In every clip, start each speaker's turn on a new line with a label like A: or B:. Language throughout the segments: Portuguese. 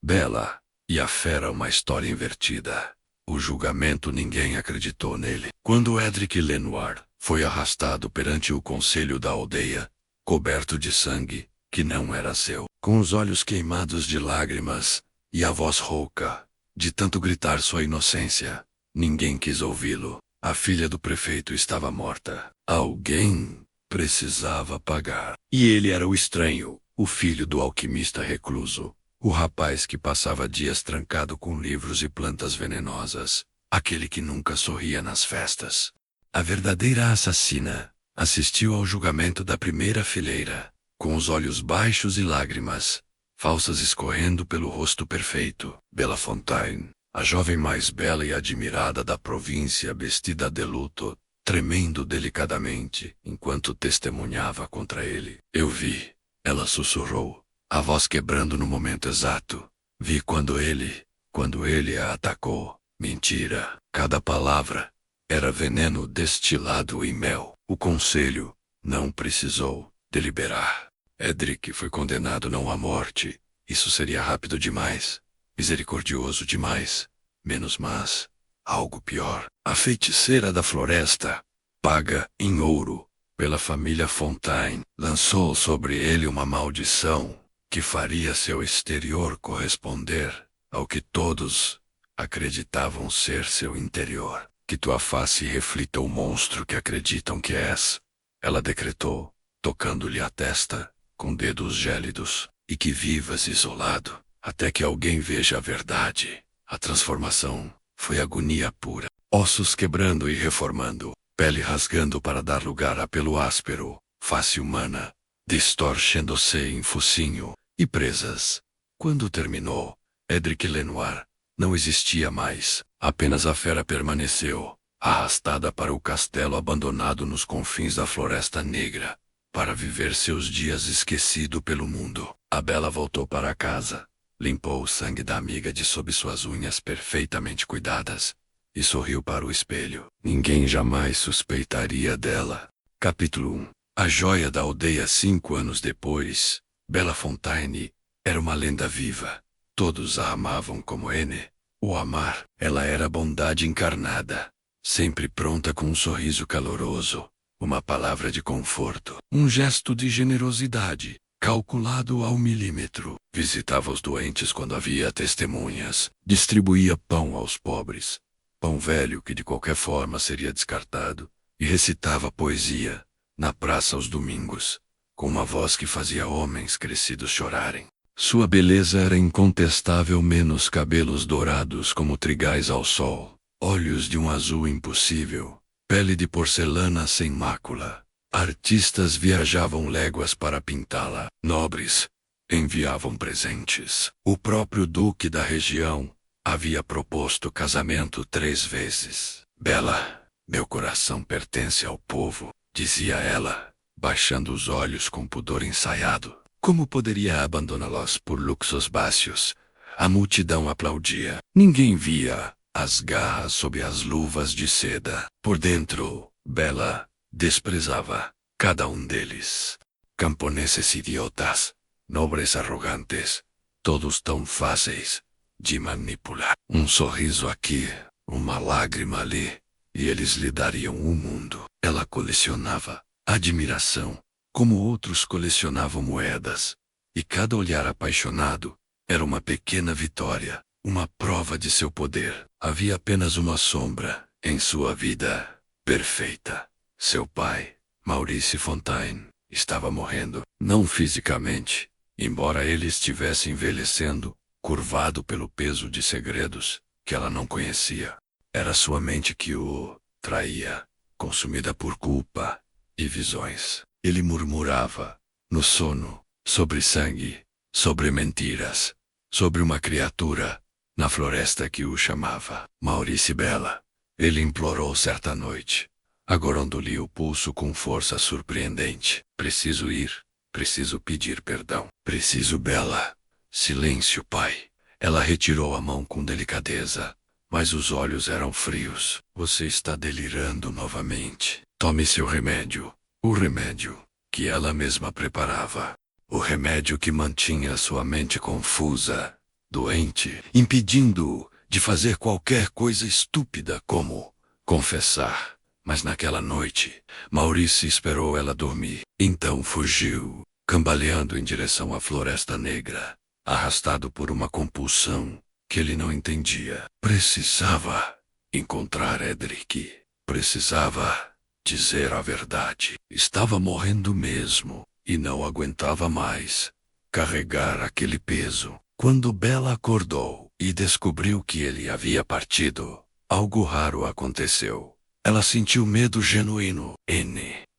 A: Bela e a Fera, uma história invertida. O julgamento, ninguém acreditou nele. Quando Edric Lenoir foi arrastado perante o conselho da aldeia, coberto de sangue, que não era seu, com os olhos queimados de lágrimas, e a voz rouca, de tanto gritar sua inocência, ninguém quis ouvi-lo. A filha do prefeito estava morta. Alguém precisava pagar. E ele era o estranho, o filho do alquimista recluso. O rapaz que passava dias trancado com livros e plantas venenosas. Aquele que nunca sorria nas festas. A verdadeira assassina assistiu ao julgamento da primeira fileira, com os olhos baixos e lágrimas falsas escorrendo pelo rosto perfeito. Bela Fontaine, a jovem mais bela e admirada da província, vestida de luto, tremendo delicadamente enquanto testemunhava contra ele. Eu vi, ela sussurrou, a voz quebrando no momento exato. Vi quando ele a atacou. Mentira. Cada palavra era veneno destilado em mel. O conselho não precisou deliberar. Edric foi condenado não à morte. Isso seria rápido demais, misericordioso demais, menos mas, algo pior. A feiticeira da floresta, paga em ouro pela família Fontaine, lançou sobre ele uma maldição que faria seu exterior corresponder ao que todos acreditavam ser seu interior. Que tua face reflita o monstro que acreditam que és, ela decretou, tocando-lhe a testa com dedos gélidos, e que vivas isolado, até que alguém veja a verdade. A transformação foi agonia pura. Ossos quebrando e reformando, pele rasgando para dar lugar a pelo áspero, face humana, distorcendo-se em focinho, e presas. Quando terminou, Edric Lenoir não existia mais. Apenas a fera permaneceu, arrastada para o castelo abandonado nos confins da Floresta Negra, para viver seus dias esquecido pelo mundo. A Bela voltou para casa, limpou o sangue da amiga de sob suas unhas perfeitamente cuidadas, e sorriu para o espelho. Ninguém jamais suspeitaria dela. Capítulo 1. A joia da aldeia. 5 anos depois, Bela Fontaine era uma lenda viva. Todos a amavam como N. O amar. Ela era bondade encarnada, sempre pronta com um sorriso caloroso, uma palavra de conforto, um gesto de generosidade, calculado ao milímetro. Visitava os doentes quando havia testemunhas, distribuía pão aos pobres, pão velho que de qualquer forma seria descartado, e recitava poesia, na praça aos domingos, com uma voz que fazia homens crescidos chorarem. Sua beleza era incontestável, menos cabelos dourados como trigais ao sol, olhos de um azul impossível, pele de porcelana sem mácula. Artistas viajavam léguas para pintá-la. Nobres enviavam presentes. O próprio duque da região havia proposto casamento 3 vezes. Bela, meu coração pertence ao povo, dizia ela, baixando os olhos com pudor ensaiado. Como poderia abandoná-los por luxos baixos? A multidão aplaudia. Ninguém via as garras sob as luvas de seda. Por dentro, Bela desprezava cada um deles. Camponeses idiotas, nobres arrogantes, todos tão fáceis de manipular. Um sorriso aqui, uma lágrima ali, e eles lhe dariam o mundo. Ela colecionava admiração, como outros colecionavam moedas, e cada olhar apaixonado era uma pequena vitória, uma prova de seu poder. Havia apenas uma sombra em sua vida perfeita. Seu pai, Maurice Fontaine, estava morrendo, não fisicamente, embora ele estivesse envelhecendo, curvado pelo peso de segredos que ela não conhecia. Era sua mente que o traía, consumida por culpa e visões. Ele murmurava, no sono, sobre sangue, sobre mentiras, sobre uma criatura, na floresta que o chamava Maurice Bela. Ele implorou certa noite, agorando-lhe o pulso com força surpreendente. Preciso ir, preciso pedir perdão. Preciso, Bela. Silêncio, pai. Ela retirou a mão com delicadeza, mas os olhos eram frios. Você está delirando novamente. Tome seu remédio. O remédio que ela mesma preparava. O remédio que mantinha sua mente confusa, doente, impedindo-o de fazer qualquer coisa estúpida como confessar. Mas naquela noite, Maurice esperou ela dormir. Então fugiu, cambaleando em direção à Floresta Negra, arrastado por uma compulsão que ele não entendia. Precisava encontrar Edric. Precisava dizer a verdade. Estava morrendo mesmo e não aguentava mais carregar aquele peso. Quando Bella acordou e descobriu que ele havia partido, algo raro aconteceu. Ela sentiu medo genuíno,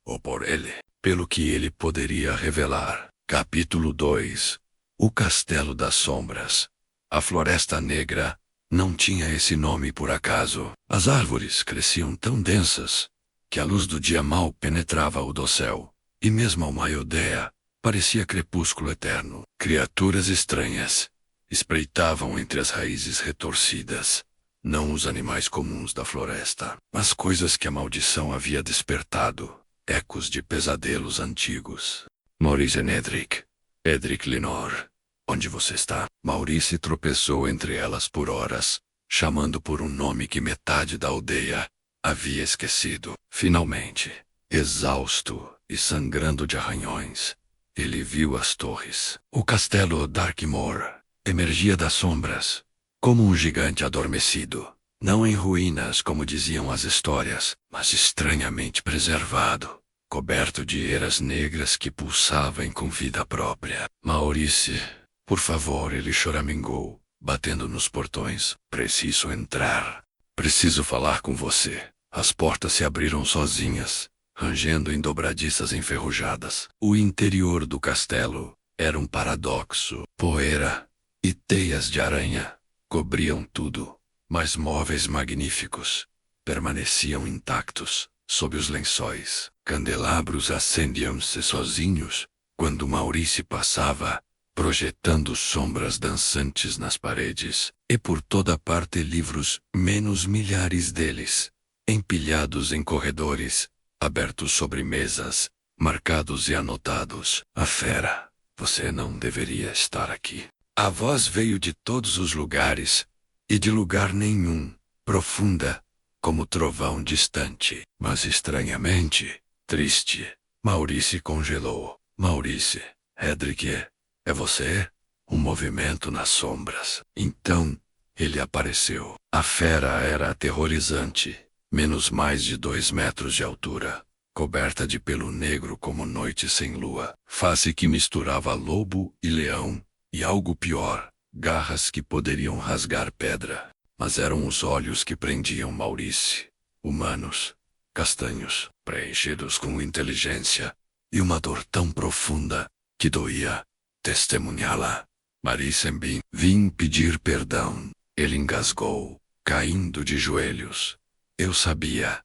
A: ou por ele, pelo que ele poderia revelar. Capítulo 2. O Castelo das Sombras. A Floresta Negra não tinha esse nome por acaso. As árvores cresciam tão densas que a luz do dia mal penetrava o dossel, e mesmo uma aldeia parecia crepúsculo eterno. Criaturas estranhas espreitavam entre as raízes retorcidas, não os animais comuns da floresta, mas coisas que a maldição havia despertado, ecos de pesadelos antigos. Maurice Edric. Edric Lenore. Onde você está? Maurice tropeçou entre elas por horas, chamando por um nome que metade da aldeia havia esquecido. Finalmente, exausto e sangrando de arranhões, ele viu as torres. O castelo Darkmoor emergia das sombras, como um gigante adormecido, não em ruínas como diziam as histórias, mas estranhamente preservado, coberto de eras negras que pulsavam com vida própria. Maurice, por favor, ele choramingou, batendo nos portões. Preciso entrar. Preciso falar com você. As portas se abriram sozinhas, rangendo em dobradiças enferrujadas. O interior do castelo era um paradoxo. Poeira e teias de aranha cobriam tudo, mas móveis magníficos permaneciam intactos sob os lençóis. Candelabros acendiam-se sozinhos quando Maurice passava, projetando sombras dançantes nas paredes, e por toda parte livros, menos milhares deles, empilhados em corredores, abertos sobre mesas, marcados e anotados. A fera, você não deveria estar aqui. A voz veio de todos os lugares, e de lugar nenhum, profunda, como trovão distante, mas estranhamente triste. Maurice congelou. Maurice, Edric, é você? Um movimento nas sombras. Então, ele apareceu. A fera era aterrorizante, menos mais de 2 metros de altura, coberta de pelo negro como noite sem lua, face que misturava lobo e leão, e algo pior, garras que poderiam rasgar pedra. Mas eram os olhos que prendiam Maurice, humanos, castanhos, preenchidos com inteligência, e uma dor tão profunda que doía testemunhá-la. Maurice, vim pedir perdão. Ele engasgou, caindo de joelhos. Eu sabia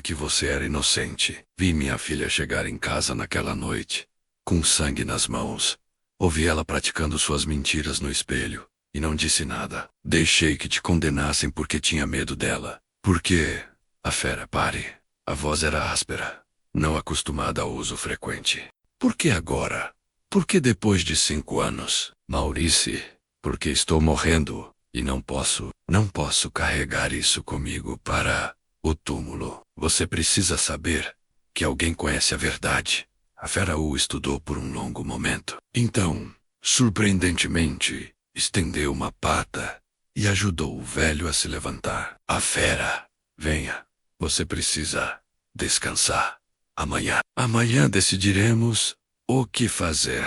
A: que você era inocente. Vi minha filha chegar em casa naquela noite, com sangue nas mãos. Ouvi ela praticando suas mentiras no espelho, e não disse nada. Deixei que te condenassem porque tinha medo dela. Porque... A fera, pare. A voz era áspera, não acostumada ao uso frequente. Por que agora? Por que depois de 5 anos? Maurice, porque estou morrendo, e não posso carregar isso comigo para o túmulo. Você precisa saber que alguém conhece a verdade. A fera o estudou por um longo momento. Então, surpreendentemente, estendeu uma pata e ajudou o velho a se levantar. A fera, venha. Você precisa descansar. Amanhã decidiremos o que fazer.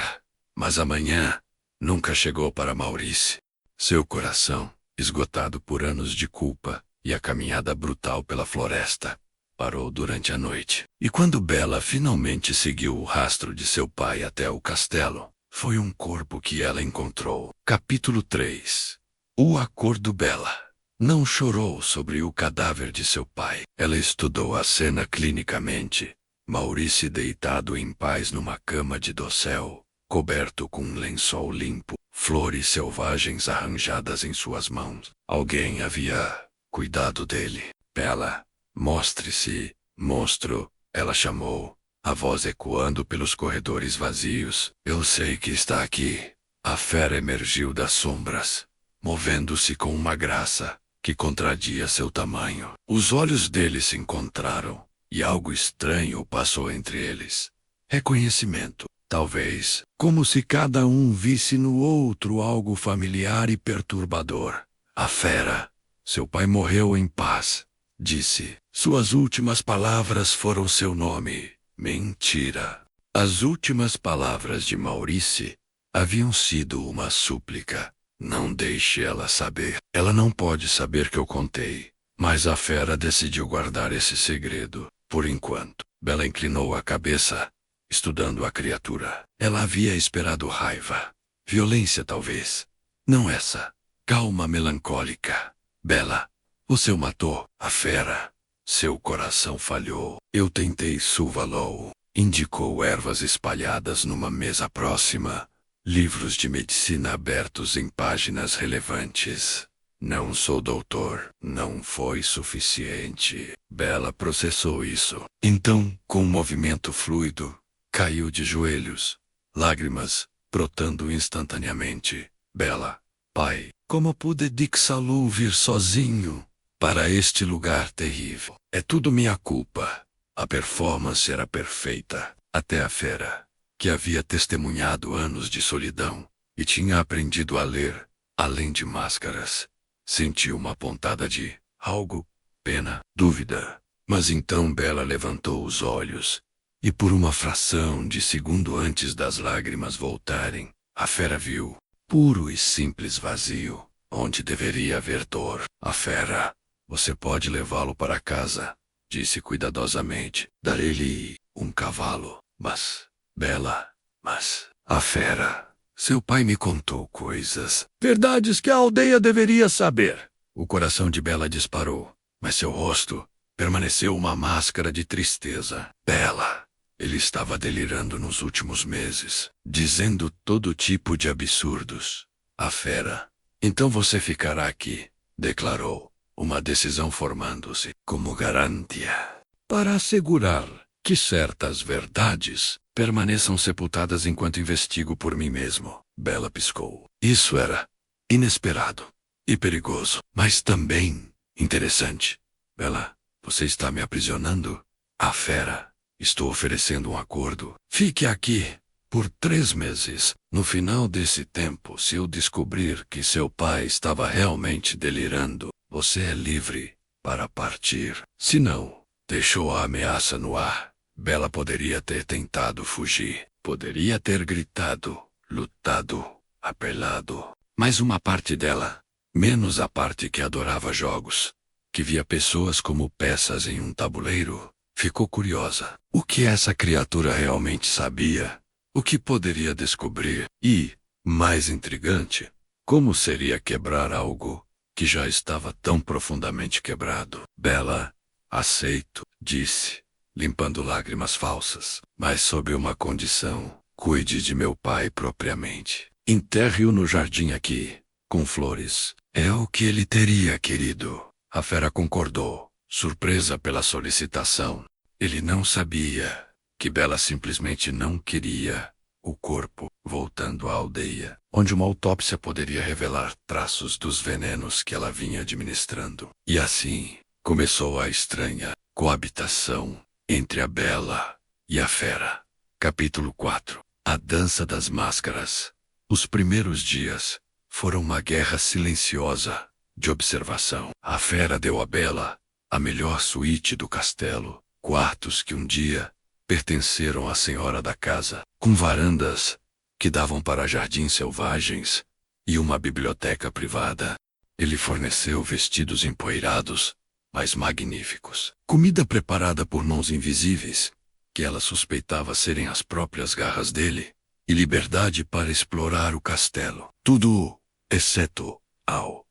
A: Mas amanhã nunca chegou para Maurice. Seu coração, esgotado por anos de culpa e a caminhada brutal pela floresta, parou durante a noite. E quando Bella finalmente seguiu o rastro de seu pai até o castelo, foi um corpo que ela encontrou. Capítulo 3. O acordo. Bella não chorou sobre o cadáver de seu pai. Ela estudou a cena clinicamente. Maurice deitado em paz numa cama de dossel, coberto com um lençol limpo, flores selvagens arranjadas em suas mãos. Alguém havia cuidado dele. Bella, mostre-se, monstro, ela chamou, a voz ecoando pelos corredores vazios. Eu sei que está aqui. A fera emergiu das sombras, movendo-se com uma graça que contradia seu tamanho. Os olhos dele se encontraram, e algo estranho passou entre eles. Reconhecimento, talvez, como se cada um visse no outro algo familiar e perturbador. A fera. Seu pai morreu em paz, disse. Suas últimas palavras foram seu nome. Mentira. As últimas palavras de Maurice haviam sido uma súplica. Não deixe ela saber. Ela não pode saber que eu contei. Mas a fera decidiu guardar esse segredo, por enquanto. Bella inclinou a cabeça, estudando a criatura. Ela havia esperado raiva. Violência, talvez. Não essa. Calma melancólica. Bella, você o matou. A fera. Seu coração falhou. Eu tentei Suvalou. Indicou ervas espalhadas numa mesa próxima. Livros de medicina abertos em páginas relevantes. Não sou doutor. Não foi suficiente. Bella processou isso. Então, com um movimento fluido, caiu de joelhos. Lágrimas, brotando instantaneamente. Bella, pai, como pude Dixalu vir sozinho para este lugar terrível? É tudo minha culpa. A performance era perfeita. Até a fera, que havia testemunhado anos de solidão e tinha aprendido a ler, além de máscaras, sentiu uma pontada de algo, pena, dúvida. Mas então Bella levantou os olhos, e por uma fração de segundo antes das lágrimas voltarem, a fera viu, puro e simples vazio, onde deveria haver dor. A fera, você pode levá-lo para casa, disse cuidadosamente. Darei-lhe um cavalo, mas... Bella, mas... A fera... Seu pai me contou coisas. Verdades que a aldeia deveria saber. O coração de Bella disparou, mas seu rosto permaneceu uma máscara de tristeza. Bella, ele estava delirando nos últimos meses, dizendo todo tipo de absurdos. A fera... Então você ficará aqui, declarou, uma decisão formando-se como garantia para assegurar que certas verdades permaneçam sepultadas enquanto investigo por mim mesmo. Bella piscou. Isso era inesperado e perigoso, mas também interessante. Bella, você está me aprisionando? A fera. Estou oferecendo um acordo. Fique aqui por 3 meses. No final desse tempo, se eu descobrir que seu pai estava realmente delirando, você é livre para partir. Se não, deixou a ameaça no ar. Bella poderia ter tentado fugir. Poderia ter gritado, lutado, apelado. Mas uma parte dela, menos a parte que adorava jogos, que via pessoas como peças em um tabuleiro, ficou curiosa. O que essa criatura realmente sabia? O que poderia descobrir? E, mais intrigante, como seria quebrar algo que já estava tão profundamente quebrado? Bella, aceito, disse, limpando lágrimas falsas, mas sob uma condição: cuide de meu pai propriamente. Enterre-o no jardim aqui, com flores. É o que ele teria querido. A fera concordou, surpresa pela solicitação. Ele não sabia que Bella simplesmente não queria o corpo. Voltando à aldeia, onde uma autópsia poderia revelar traços dos venenos que ela vinha administrando. E assim começou a estranha coabitação entre a Bella e a fera. Capítulo 4. A Dança das Máscaras. Os primeiros dias foram uma guerra silenciosa de observação. A fera deu a Bella a melhor suíte do castelo, quartos que um dia pertenceram à senhora da casa, com varandas que davam para jardins selvagens e uma biblioteca privada. Ele forneceu vestidos empoeirados, mas magníficos, comida preparada por mãos invisíveis, que ela suspeitava serem as próprias garras dele, e liberdade para explorar o castelo. Tudo, exceto ao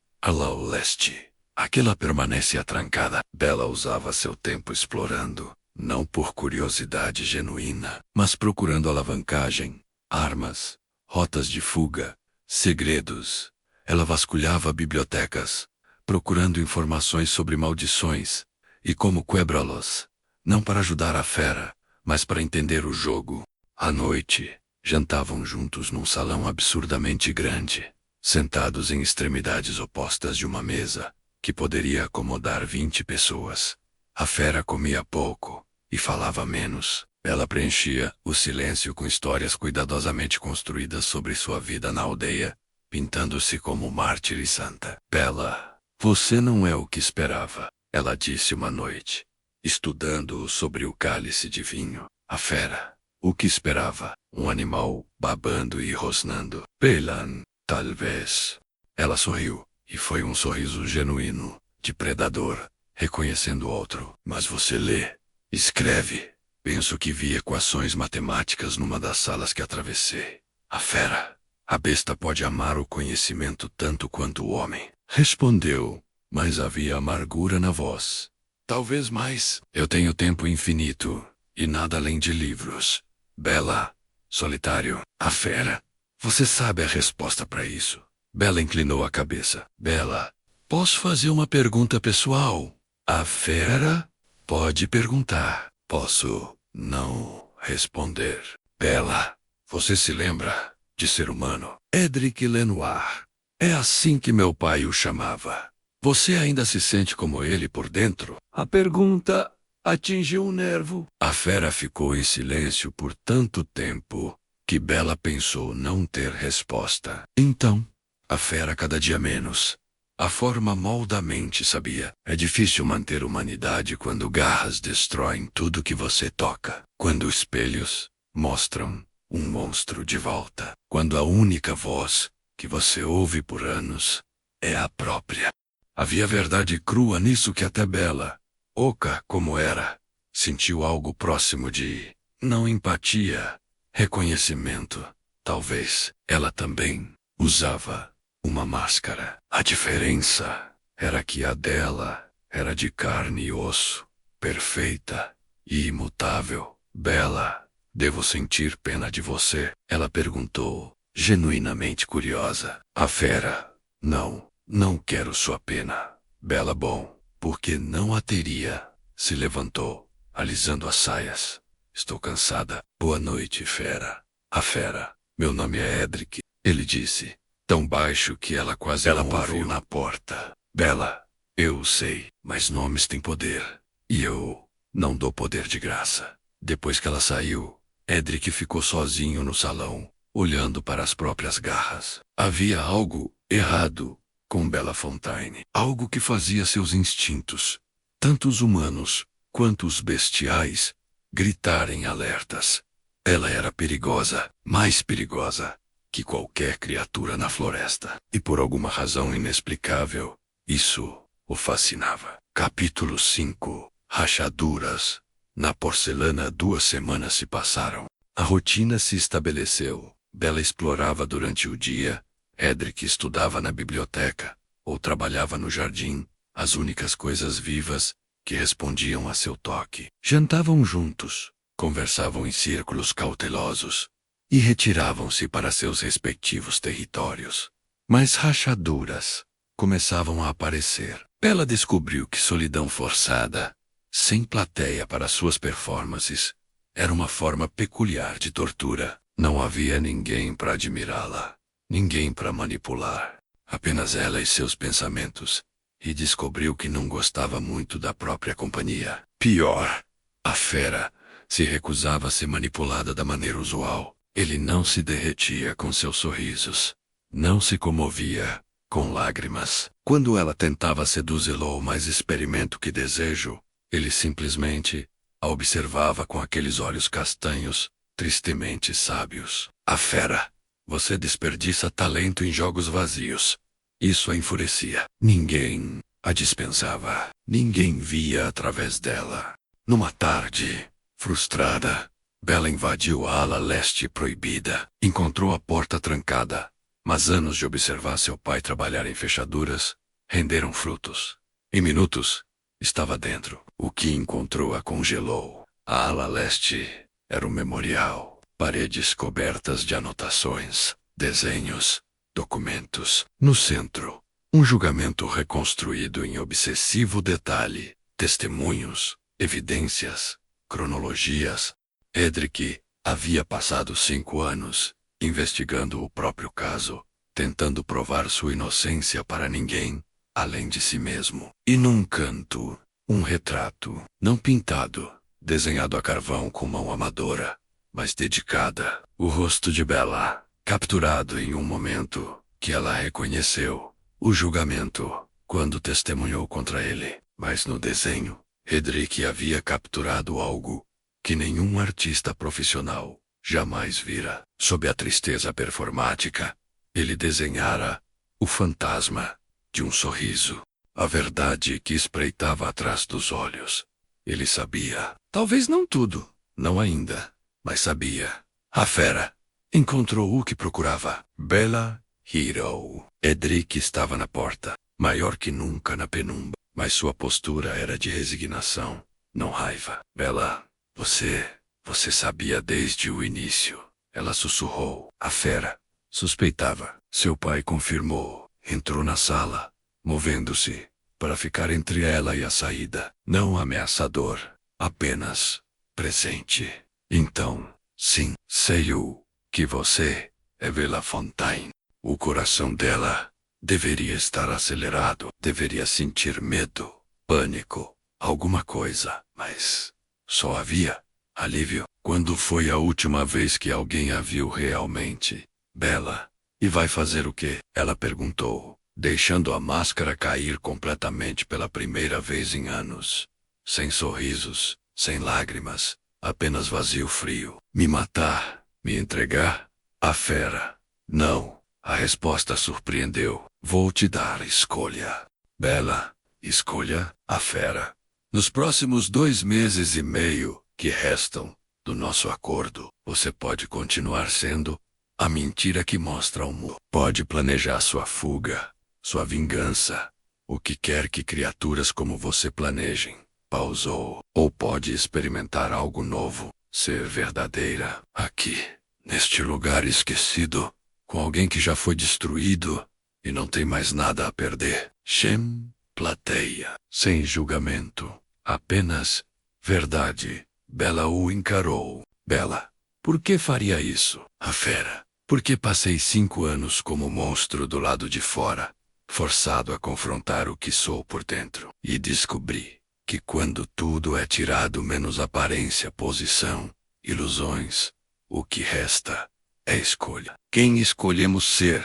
A: leste. Aquela permanece atrancada. Bella usava seu tempo explorando, não por curiosidade genuína, mas procurando alavancagem, armas, rotas de fuga, segredos. Ela vasculhava bibliotecas, procurando informações sobre maldições e como quebrá-los, não para ajudar a fera, mas para entender o jogo. À noite, Jantavam juntos num salão absurdamente grande, sentados em extremidades opostas de uma mesa, que poderia acomodar 20 pessoas. A fera comia pouco e falava menos. Ela preenchia o silêncio com histórias cuidadosamente construídas sobre sua vida na aldeia, pintando-se como mártir e santa. Bela, você não é o que esperava, ela disse uma noite, estudando sobre o cálice de vinho. A fera, o que esperava? Um animal babando e rosnando. Pelan, talvez. Ela sorriu, e foi um sorriso genuíno, de predador, reconhecendo outro. Mas você lê, escreve. Penso que vi equações matemáticas numa das salas que atravessei. A fera, a besta pode amar o conhecimento tanto quanto o homem. Respondeu, mas havia amargura na voz. Talvez mais. Eu tenho tempo infinito, e nada além de livros. Bela, solitário. A fera, você sabe a resposta para isso. Bela inclinou a cabeça. Bela, posso fazer uma pergunta pessoal? A fera, pode perguntar. Posso não responder. Bela, você se lembra de ser humano? Edric Lenoir. É assim que meu pai o chamava. Você ainda se sente como ele por dentro? A pergunta atingiu um nervo. A fera ficou em silêncio por tanto tempo que Bela pensou não ter resposta. Então, a fera cada dia menos. A forma molda a mente, sabia? É difícil manter humanidade quando garras destroem tudo que você toca. Quando espelhos mostram um monstro de volta. Quando a única voz que você ouve por anos é a própria. Havia verdade crua nisso que até Bela, oca como era, sentiu algo próximo de, não empatia, reconhecimento. Talvez ela também usava uma máscara. A diferença era que a dela era de carne e osso, perfeita e imutável. Bela, devo sentir pena de você? Ela perguntou, genuinamente curiosa. A fera, não quero sua pena. Bela, bom, porque não a teria. Se levantou, alisando as saias. Estou cansada. Boa noite, fera. A fera, meu nome é Edric, ele disse, tão baixo que ela quase não parou na porta. Bela, eu sei, mas nomes têm poder. E eu não dou poder de graça. Depois que ela saiu, Edric ficou sozinho no salão, olhando para as próprias garras. Havia algo errado com Bela Fontaine. Algo que fazia seus instintos, tanto os humanos quanto os bestiais, gritarem alertas. Ela era perigosa, mais perigosa que qualquer criatura na floresta. E por alguma razão inexplicável, isso o fascinava. Capítulo 5. Rachaduras. Na porcelana 2 semanas se passaram. A rotina se estabeleceu. Bela explorava durante o dia, Edric estudava na biblioteca, ou trabalhava no jardim, as únicas coisas vivas que respondiam a seu toque. Jantavam juntos, conversavam em círculos cautelosos, e retiravam-se para seus respectivos territórios. Mas rachaduras começavam a aparecer. Bela descobriu que solidão forçada, sem plateia para suas performances, era uma forma peculiar de tortura. Não havia ninguém para admirá-la, ninguém para manipular, apenas ela e seus pensamentos, e descobriu que não gostava muito da própria companhia. Pior, a fera se recusava a ser manipulada da maneira usual. Ele não se derretia com seus sorrisos, não se comovia com lágrimas. Quando ela tentava seduzi-lo ou mais experimento que desejo, ele simplesmente a observava com aqueles olhos castanhos, tristemente sábios. A fera, você desperdiça talento em jogos vazios. Isso a enfurecia. Ninguém a dispensava. Ninguém via através dela. Numa tarde, frustrada, Bela invadiu a ala leste proibida. Encontrou a porta trancada, mas anos de observar seu pai trabalhar em fechaduras renderam frutos. Em minutos, estava dentro. O que encontrou a congelou. A ala leste era um memorial. Paredes cobertas de anotações, desenhos, documentos. No centro, um julgamento reconstruído em obsessivo detalhe. Testemunhos, evidências, cronologias. Edric Havia passado 5 anos, investigando o próprio caso, tentando provar sua inocência para ninguém, além de si mesmo. E num canto, um retrato, não pintado, desenhado a carvão com mão amadora, mas dedicada. O rosto de Bella, capturado em um momento que ela reconheceu. O julgamento, quando testemunhou contra ele. Mas no desenho, Edric havia capturado algo que nenhum artista profissional jamais vira. Sob a tristeza performática, ele desenhara o fantasma de um sorriso. A verdade que espreitava atrás dos olhos. Ele sabia. Talvez não tudo. Não ainda. Mas sabia. A fera encontrou o que procurava. Bella Hero. Edric estava na porta, maior que nunca na penumbra. Mas sua postura era de resignação, não raiva. Bella, você sabia desde o início. Ela sussurrou. A fera suspeitava. Seu pai confirmou. Entrou na sala, movendo-se, para ficar entre ela e a saída. Não ameaçador, apenas presente. Então, sim, sei o que você é Bella Fontaine. O coração dela deveria estar acelerado, deveria sentir medo, pânico, alguma coisa, mas só havia alívio. Quando foi a última vez que alguém a viu realmente? Bella. E vai fazer o quê? Ela perguntou, deixando a máscara cair completamente pela primeira vez em anos. Sem sorrisos, sem lágrimas, apenas vazio frio. Me matar? Me entregar? A fera? Não. A resposta surpreendeu. Vou te dar escolha. Bella, escolha a fera. Nos próximos 2 meses e meio que restam do nosso acordo, você pode continuar sendo a mentira que mostra o mundo. Pode planejar sua fuga, sua vingança, o que quer que criaturas como você planejem. Pausou. Ou pode experimentar algo novo, ser verdadeira, aqui, neste lugar esquecido, com alguém que já foi destruído e não tem mais nada a perder. Shem, plateia, sem julgamento, apenas verdade. Bella o encarou. Bella, por que faria isso? A fera. Porque passei 5 anos como monstro do lado de fora, forçado a confrontar o que sou por dentro. E descobri que quando tudo é tirado menos aparência, posição, ilusões, o que resta é escolha. Quem escolhemos ser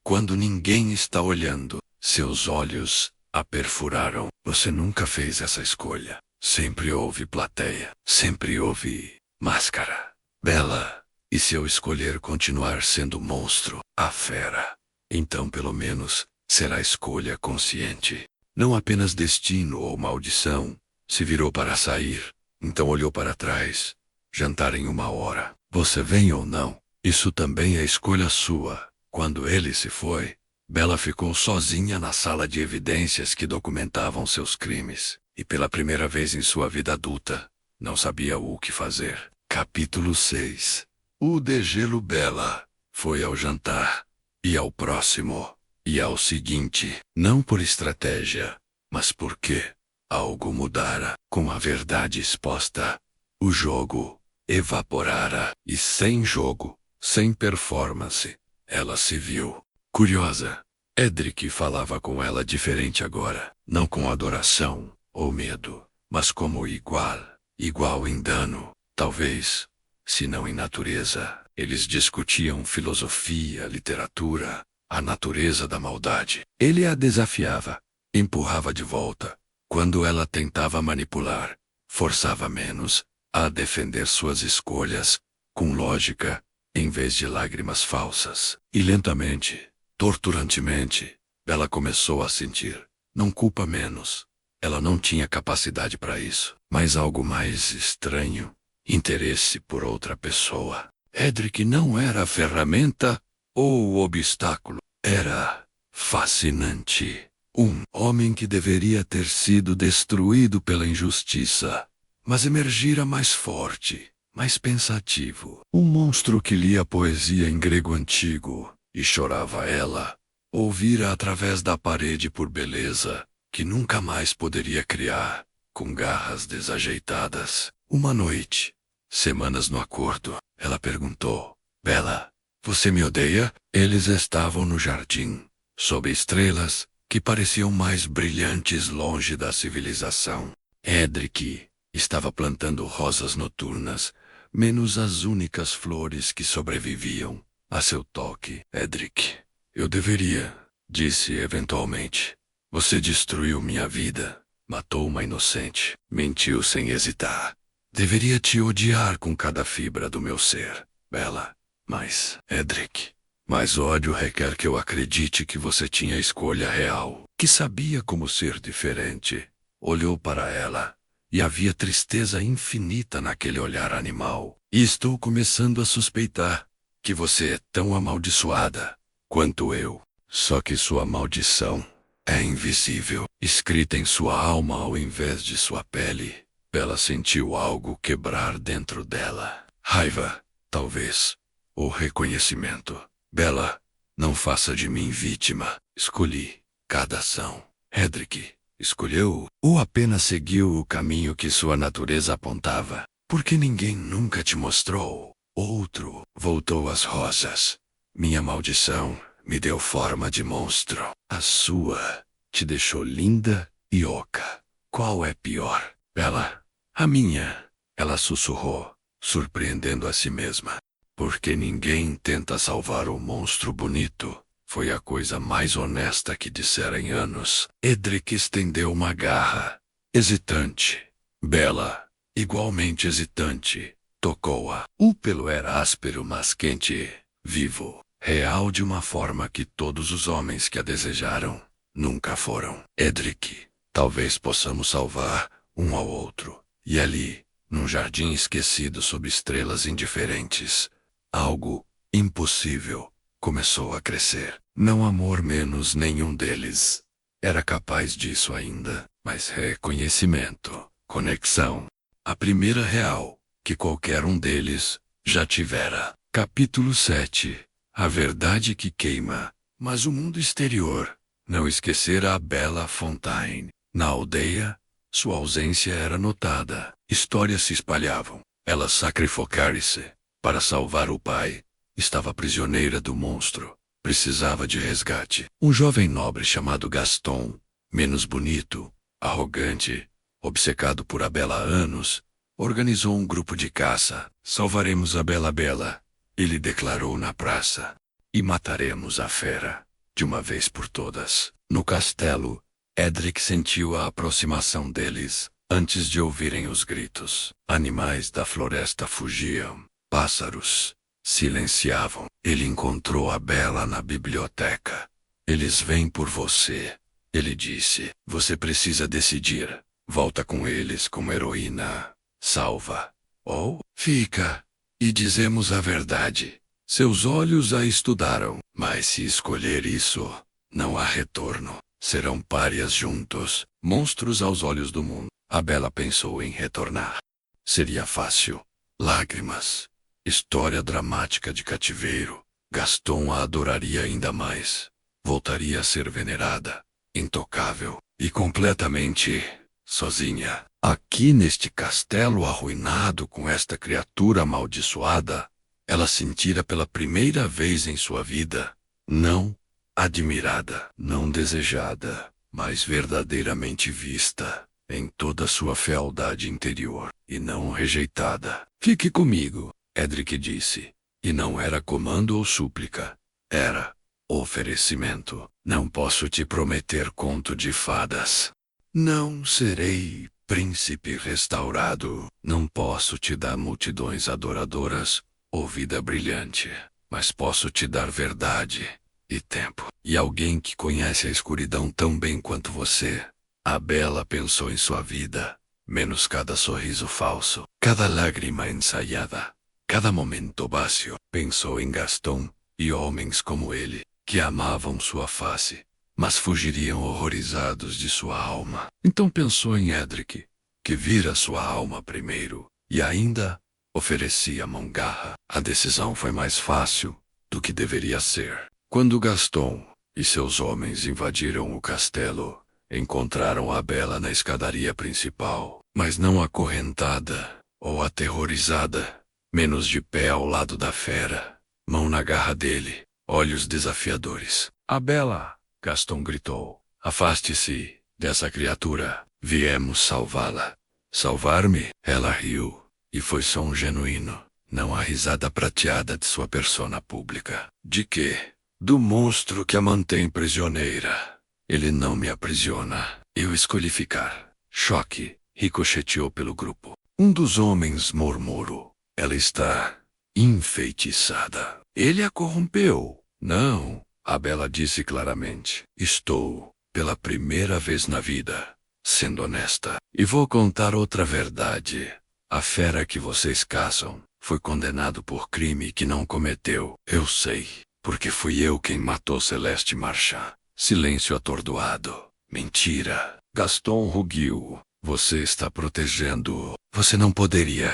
A: quando ninguém está olhando? Seus olhos a perfuraram. Você nunca fez essa escolha. Sempre houve plateia. Sempre houve máscara. Bella, e se eu escolher continuar sendo monstro, a fera? Então pelo menos será escolha consciente. Não apenas destino ou maldição. Se virou para sair, então olhou para trás. Jantar em 1 hora. Você vem ou não? Isso também é escolha sua. Quando ele se foi, Bella ficou sozinha na sala de evidências que documentavam seus crimes. E pela primeira vez em sua vida adulta, não sabia o que fazer. Capítulo 6. O degelo. Bella foi ao jantar. E ao próximo. E ao seguinte. Não por estratégia, mas porque algo mudara. Com a verdade exposta, o jogo evaporara. E sem jogo, sem performance, ela se viu curiosa. Edric falava com ela diferente agora. Não com adoração ou medo, mas como igual. Igual em dano, talvez, se não em natureza. Eles discutiam filosofia, literatura, a natureza da maldade. Ele a desafiava, empurrava de volta. Quando ela tentava manipular, forçava menos a defender suas escolhas, com lógica, em vez de lágrimas falsas. E lentamente, torturantemente, ela começou a sentir, não culpa menos. Ela não tinha capacidade para isso, mas algo mais estranho, interesse por outra pessoa. Edric não era a ferramenta ou o obstáculo, era fascinante. Um homem que deveria ter sido destruído pela injustiça, mas emergira mais forte, mais pensativo. Um monstro que lia poesia em grego antigo e chorava ela, ouvira através da parede por beleza, que nunca mais poderia criar, com garras desajeitadas. Uma noite, Semanas no acordo, ela perguntou. Bella, você me odeia? Eles estavam no jardim, sob estrelas que pareciam mais brilhantes longe da civilização. Edric estava plantando rosas noturnas, menos as únicas flores que sobreviviam a seu toque. Edric, eu deveria, disse eventualmente. Você destruiu minha vida, matou uma inocente, mentiu sem hesitar. Deveria te odiar com cada fibra do meu ser, Bella. Mas, Edric, mais ódio requer que eu acredite que você tinha escolha real, que sabia como ser diferente. Olhou para ela, e havia tristeza infinita naquele olhar animal. E estou começando a suspeitar que você é tão amaldiçoada quanto eu. Só que sua maldição é invisível, escrita em sua alma ao invés de sua pele. Ela sentiu algo quebrar dentro dela. Raiva, talvez. Ou reconhecimento. Bella, não faça de mim vítima. Escolhi cada ação. Edric escolheu ou apenas seguiu o caminho que sua natureza apontava? Porque ninguém nunca te mostrou outro. Voltou às rosas. Minha maldição me deu forma de monstro. A sua te deixou linda e oca. Qual é pior? Bella, a minha. Ela sussurrou, surpreendendo a si mesma. Porque ninguém tenta salvar o monstro bonito. Foi a coisa mais honesta que dissera em anos. Edric estendeu uma garra, hesitante. Bella, igualmente hesitante, tocou-a. O pelo era áspero, mas quente, vivo, real de uma forma que todos os homens que a desejaram nunca foram. Edric, talvez possamos salvar um ao outro. E ali, num jardim esquecido sob estrelas indiferentes, algo impossível começou a crescer. Não amor menos nenhum deles era capaz disso ainda, mas reconhecimento, conexão. A primeira real que qualquer um deles já tivera. Capítulo 7. A verdade que queima. Mas o mundo exterior não esquecera a Bella Fontaine. Na aldeia, sua ausência era notada. Histórias se espalhavam. Ela sacrificara-se para salvar o pai. Estava prisioneira do monstro. Precisava de resgate. Um jovem nobre chamado Gaston, menos bonito, arrogante, obcecado por a Bella há anos, organizou um grupo de caça. Salvaremos a Bella, ele declarou na praça. E mataremos a fera, de uma vez por todas. No castelo, Edric sentiu a aproximação deles, antes de ouvirem os gritos. Animais da floresta fugiam. Pássaros silenciavam. Ele encontrou a Bella na biblioteca. Eles vêm por você, ele disse. Você precisa decidir. Volta com eles como heroína. Salva. Ou fica. E dizemos a verdade. Seus olhos a estudaram. Mas se escolher isso, não há retorno. Serão párias juntos. Monstros aos olhos do mundo. A Bella pensou em retornar. Seria fácil. Lágrimas. História dramática de cativeiro. Gaston a adoraria ainda mais. Voltaria a ser venerada, intocável e completamente sozinha. Aqui neste castelo arruinado com esta criatura amaldiçoada, ela sentira pela primeira vez em sua vida, não admirada, não desejada, mas verdadeiramente vista, em toda sua fealdade interior, e não rejeitada. Fique comigo, Edric disse. E não era comando ou súplica. Era oferecimento. Não posso te prometer conto de fadas. Não serei príncipe restaurado. Não posso te dar multidões adoradoras ou vida brilhante. Mas posso te dar verdade e tempo. E alguém que conhece a escuridão tão bem quanto você. A Bella pensou em sua vida, menos cada sorriso falso, cada lágrima ensaiada. Cada momento bácio, pensou em Gaston e homens como ele, que amavam sua face, mas fugiriam horrorizados de sua alma. Então pensou em Edric, que vira sua alma primeiro, e ainda oferecia mão garra. A decisão foi mais fácil do que deveria ser. Quando Gaston e seus homens invadiram o castelo, encontraram a Bella na escadaria principal, mas não acorrentada, ou aterrorizada, menos de pé ao lado da fera, mão na garra dele, olhos desafiadores. A Bela, Gaston gritou. Afaste-se dessa criatura. Viemos salvá-la. Salvar-me? Ela riu, e foi som genuíno, não a risada prateada de sua persona pública. De quê? Do monstro que a mantém prisioneira. Ele não me aprisiona. Eu escolhi ficar. Choque ricocheteou pelo grupo. Um dos homens murmurou. Ela está enfeitiçada. Ele a corrompeu. Não, a Bela disse claramente. Estou, pela primeira vez na vida, sendo honesta. E vou contar outra verdade. A fera que vocês caçam foi condenado por crime que não cometeu. Eu sei, porque fui eu quem matou Celeste Marchand. Silêncio atordoado. Mentira. Gaston rugiu. Você está protegendo-o. Você não poderia.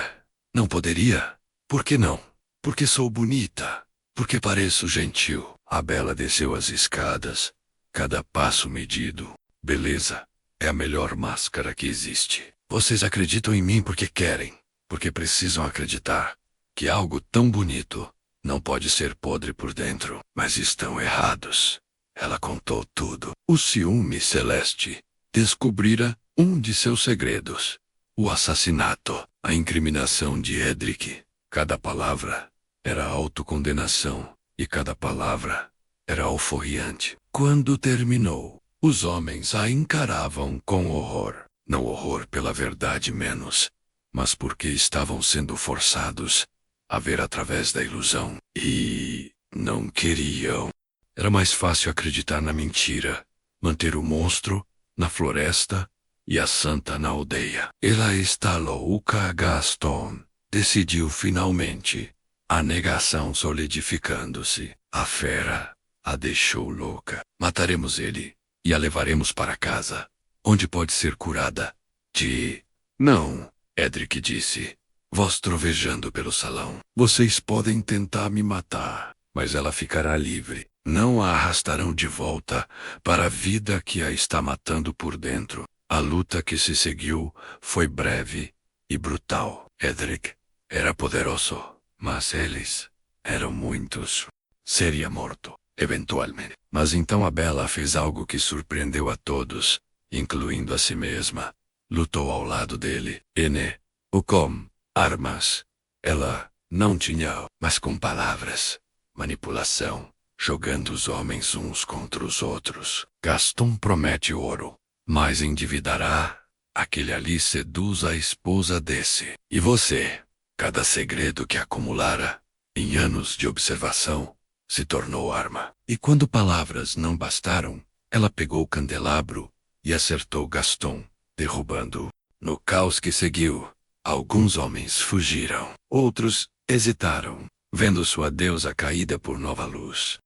A: Não poderia? Por que não? Porque sou bonita. Porque pareço gentil. A Bela desceu as escadas, cada passo medido. Beleza é a melhor máscara que existe. Vocês acreditam em mim porque querem, porque precisam acreditar que algo tão bonito não pode ser podre por dentro. Mas estão errados. Ela contou tudo. O ciúme celeste descobrira um de seus segredos. O assassinato, a incriminação de Edric. Cada palavra era autocondenação, e cada palavra era alforriante. Quando terminou, os homens a encaravam com horror. Não horror pela verdade menos, mas porque estavam sendo forçados a ver através da ilusão. E não queriam. Era mais fácil acreditar na mentira, manter o monstro na floresta e a santa na aldeia. Ela está louca, Gaston. Decidiu finalmente. A negação solidificando-se. A fera a deixou louca. Mataremos ele e a levaremos para casa, onde pode ser curada de... Não, Edric disse, voz trovejando pelo salão. Vocês podem tentar me matar, mas ela ficará livre. Não a arrastarão de volta para a vida que a está matando por dentro. A luta que se seguiu foi breve e brutal. Edric era poderoso, mas eles eram muitos. Seria morto, eventualmente. Mas então a Bela fez algo que surpreendeu a todos, incluindo a si mesma. Lutou ao lado dele. Com armas. Ela não tinha, mas com palavras. Manipulação. Jogando os homens uns contra os outros. Gaston promete ouro, mas endividará. Aquele ali seduz a esposa desse. E você? Cada segredo que acumulara, em anos de observação, se tornou arma. E quando palavras não bastaram, ela pegou o candelabro e acertou Gaston, derrubando-o. No caos que seguiu, alguns homens fugiram. Outros hesitaram, vendo sua deusa caída por nova luz.